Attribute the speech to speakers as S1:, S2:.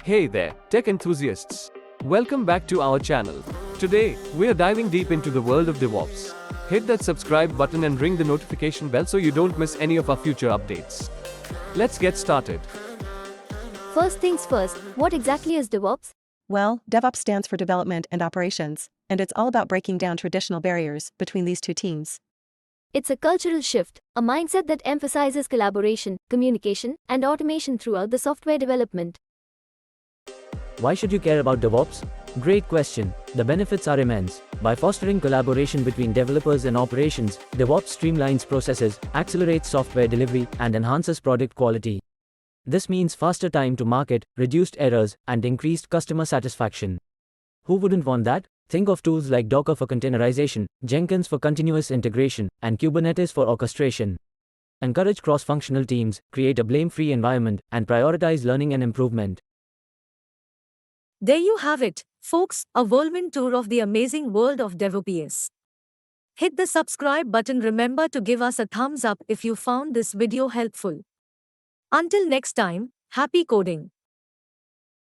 S1: Hey there, tech enthusiasts. Welcome back to our channel. Today, we're diving deep into the world of DevOps. Hit that subscribe button and ring the notification bell so you don't miss any of our future updates. Let's get started.
S2: First things first, what exactly is DevOps?
S3: Well, DevOps stands for development and operations, and it's all about breaking down traditional barriers between these two teams.
S2: It's a cultural shift, a mindset that emphasizes collaboration, communication, and automation throughout the software development.
S4: Why should you care about DevOps? Great question. The benefits are immense. By fostering collaboration between developers and operations, DevOps streamlines processes, accelerates software delivery, and enhances product quality. This means faster time to market, reduced errors, and increased customer satisfaction. Who wouldn't want that? Think of tools like Docker for containerization, Jenkins for continuous integration, and Kubernetes for orchestration. Encourage cross-functional teams, create a blame-free environment, and prioritize learning and improvement.
S5: There you have it, folks, a whirlwind tour of the amazing world of DevOps. Hit the subscribe button. Remember to give us a thumbs up if you found this video helpful. Until next time, happy coding.